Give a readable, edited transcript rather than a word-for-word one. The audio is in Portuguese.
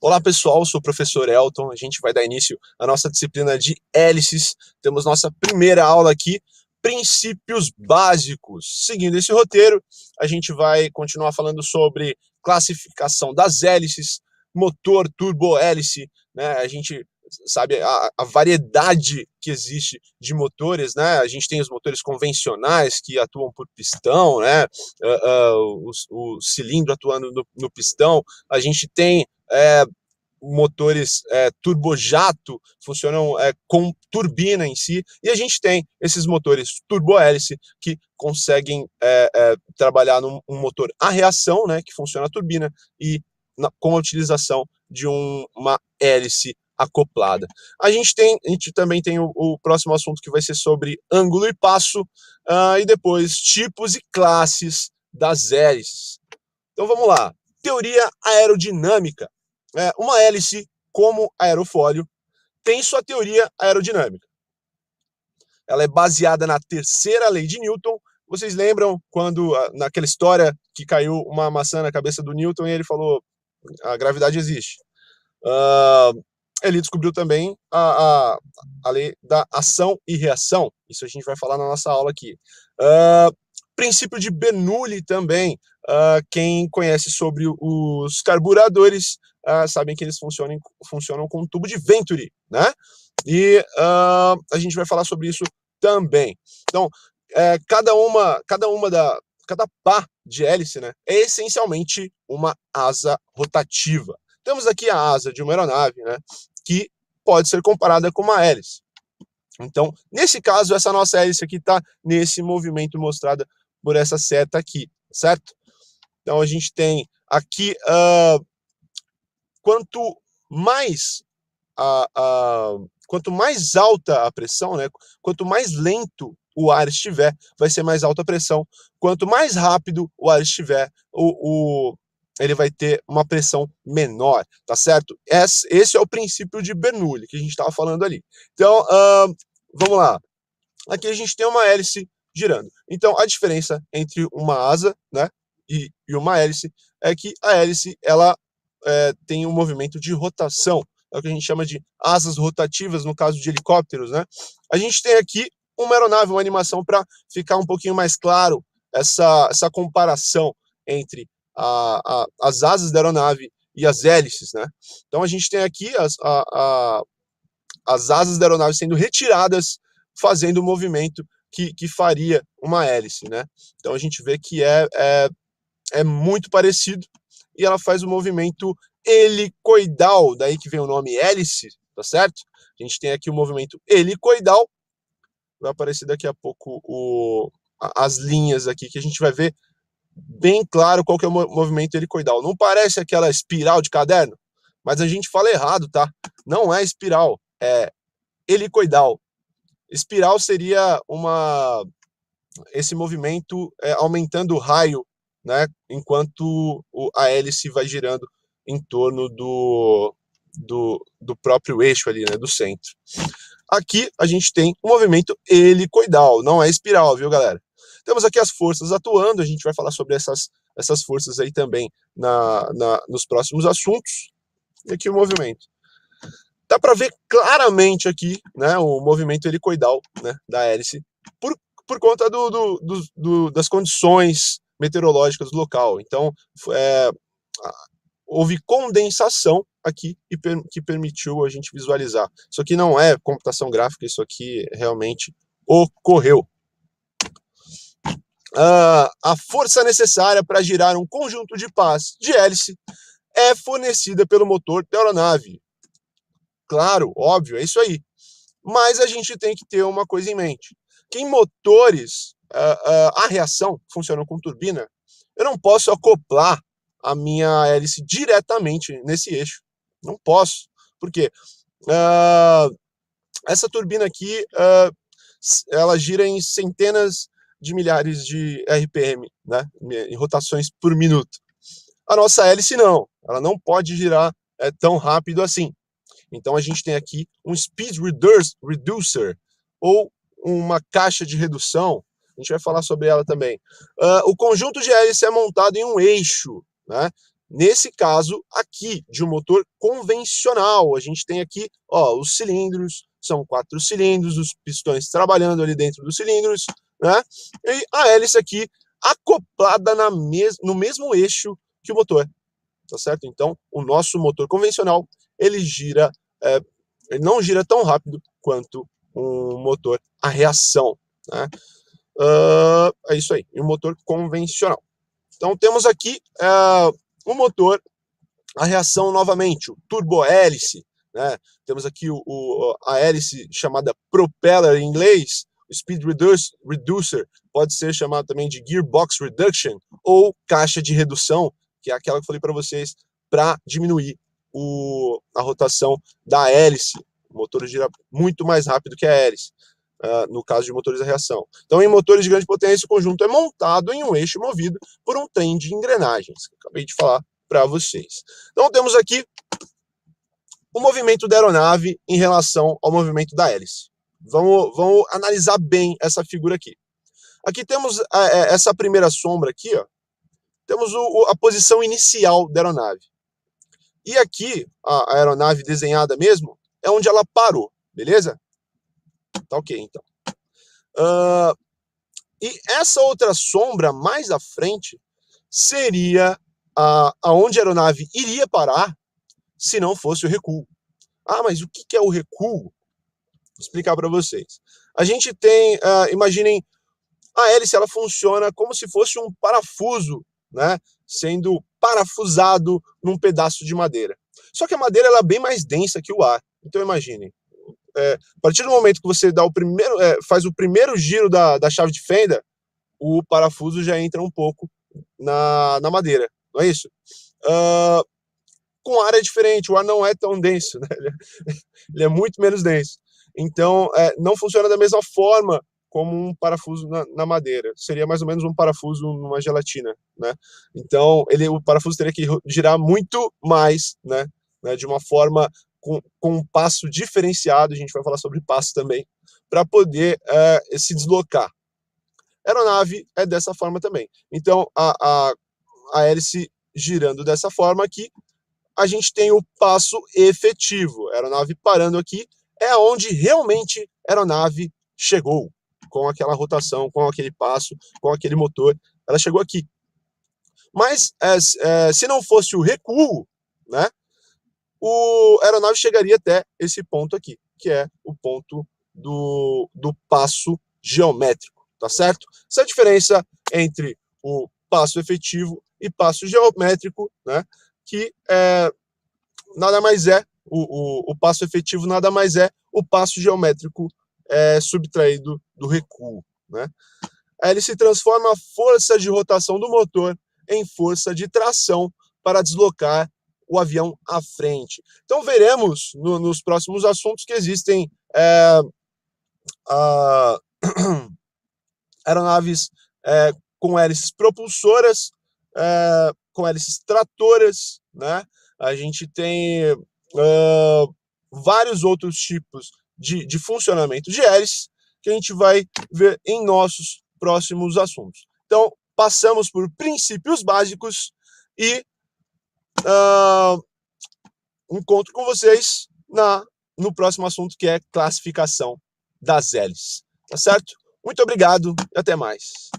Olá pessoal, sou o professor Elton, a gente vai dar início à nossa disciplina de hélices. Temos nossa primeira aula aqui, princípios básicos. Seguindo esse roteiro, a gente vai continuar falando sobre classificação das hélices, motor turbo-hélice, né? A gente sabe a variedade que existe de motores, né? A gente tem os motores convencionais que atuam por pistão, né? O cilindro atuando no pistão. A gente tem motores turbojato, funcionam com turbina em si, e a gente tem esses motores turbo-hélice que conseguem trabalhar num motor a reação, né, que funciona a turbina, e com a utilização de uma hélice acoplada. A gente também tem o próximo assunto, que vai ser sobre ângulo e passo, e depois tipos e classes das hélices. Então vamos lá. Teoria aerodinâmica. Uma hélice, como aerofólio, tem sua teoria aerodinâmica. Ela é baseada na terceira lei de Newton. Vocês lembram quando, naquela história que caiu uma maçã na cabeça do Newton e ele falou: a gravidade existe? Ele descobriu também a lei da ação e reação. Isso a gente vai falar na nossa aula aqui. Princípio de Bernoulli também. Quem conhece sobre os carburadores sabem que eles funcionam com um tubo de Venturi, né? E a gente vai falar sobre isso também. Então, cada pá de hélice, né, é essencialmente uma asa rotativa. Temos aqui a asa de uma aeronave, né, que pode ser comparada com uma hélice. Então, nesse caso, essa nossa hélice aqui está nesse movimento mostrado por essa seta aqui, certo? Então, a gente tem aqui, quanto mais alta a pressão, né, quanto mais lento o ar estiver, vai ser mais alta a pressão. Quanto mais rápido o ar estiver, ele vai ter uma pressão menor, tá certo? Esse é o princípio de Bernoulli, que a gente estava falando ali. Então, vamos lá. Aqui a gente tem uma hélice girando. Então, a diferença entre uma asa, né, e uma hélice é que a hélice, ela tem um movimento de rotação. É o que a gente chama de asas rotativas, no caso de helicópteros, né? A gente tem aqui uma aeronave, uma animação, para ficar um pouquinho mais claro essa comparação entre as asas da aeronave e as hélices, né? Então a gente tem aqui as asas da aeronave sendo retiradas, fazendo o movimento que faria uma hélice, né? Então a gente vê que é muito parecido, e ela faz o movimento helicoidal, daí que vem o nome hélice, tá certo? A gente tem aqui o movimento helicoidal, vai aparecer daqui a pouco as linhas aqui, que a gente vai ver bem claro qual que é o movimento helicoidal. Não parece aquela espiral de caderno, mas a gente fala errado, tá? Não é espiral, é helicoidal. Espiral seria esse movimento aumentando o raio, né, enquanto a hélice vai girando em torno do próprio eixo ali, né, do centro. Aqui a gente tem um movimento helicoidal, não é espiral, viu, galera? Temos aqui as forças atuando, a gente vai falar sobre essas forças aí também nos próximos assuntos. E aqui o movimento. Dá para ver claramente aqui, né, o movimento helicoidal, né, da hélice, por conta das condições meteorológicas do local. Então, houve condensação aqui que permitiu a gente visualizar. Isso aqui não é computação gráfica, isso aqui realmente ocorreu. A força necessária para girar um conjunto de pás de hélice é fornecida pelo motor da aeronave. Claro, óbvio, é isso aí. Mas a gente tem que ter uma coisa em mente. Que em motores a reação funcionam com turbina, eu não posso acoplar a minha hélice diretamente nesse eixo. Não posso. Por quê? Essa turbina aqui, ela gira em centenas de milhares de RPM, né, em rotações por minuto. A nossa hélice não. Ela não pode girar tão rápido assim. Então a gente tem aqui um speed reducer, ou uma caixa de redução. A gente vai falar sobre ela também. O conjunto de hélice é montado em um eixo, né? Nesse caso aqui, de um motor convencional, a gente tem aqui, ó, os cilindros, são 4 cilindros, os pistões trabalhando ali dentro dos cilindros, né? E a hélice aqui acoplada no mesmo eixo que o motor, tá certo? Então, o nosso motor convencional, ele gira, ele não gira tão rápido quanto um motor a reação, né? É isso aí, um motor convencional. Então, temos aqui o motor a reação novamente, o turbo-hélice, né? Temos aqui a hélice chamada propeller em inglês, o speed reducer, pode ser chamado também de gearbox reduction, ou caixa de redução, que é aquela que eu falei para vocês, para diminuir a rotação da hélice. O motor gira muito mais rápido que a hélice, no caso de motores a reação. Então, em motores de grande potência, o conjunto é montado em um eixo movido por um trem de engrenagens, que eu acabei de falar para vocês. Então, temos aqui o movimento da aeronave em relação ao movimento da hélice. Vamos analisar bem essa figura aqui. Aqui temos essa primeira sombra aqui, ó, temos a posição inicial da aeronave. E aqui, a aeronave desenhada mesmo, é onde ela parou, beleza? Tá ok, então. E essa outra sombra mais à frente seria aonde a aeronave iria parar se não fosse o recuo. Ah, mas o que é o recuo? Vou explicar para vocês. A gente tem, imaginem, a hélice ela funciona como se fosse um parafuso, né, sendo parafusado num pedaço de madeira. Só que a madeira ela é bem mais densa que o ar. Então imaginem, a partir do momento que você dá faz o primeiro giro da chave de fenda, o parafuso já entra um pouco na madeira, não é isso? Com ar é diferente, o ar não é tão denso, né? Ele é muito menos denso. Então, não funciona da mesma forma como um parafuso na madeira. Seria mais ou menos um parafuso numa gelatina, né? Então, o parafuso teria que girar muito mais, né? De uma forma com um passo diferenciado, a gente vai falar sobre passo também, para poder se deslocar. A aeronave é dessa forma também. Então, a hélice girando dessa forma aqui, a gente tem o passo efetivo. A aeronave parando aqui é onde realmente a aeronave chegou, com aquela rotação, com aquele passo, com aquele motor, ela chegou aqui. Mas se não fosse o recuo, né, a aeronave chegaria até esse ponto aqui, que é o ponto do passo geométrico, tá certo? Essa é a diferença entre o passo efetivo e passo geométrico, né, que nada mais é, o passo efetivo nada mais é o passo geométrico subtraído do recuo, né? Aí ele se transforma a força de rotação do motor em força de tração para deslocar o avião à frente. Então veremos nos próximos assuntos que existem aeronaves com hélices propulsoras, com hélices tratoras, né? A gente tem vários outros tipos de funcionamento de hélice que a gente vai ver em nossos próximos assuntos. Então, passamos por princípios básicos e encontro com vocês no próximo assunto, que é classificação das hélices. Tá certo? Muito obrigado e até mais.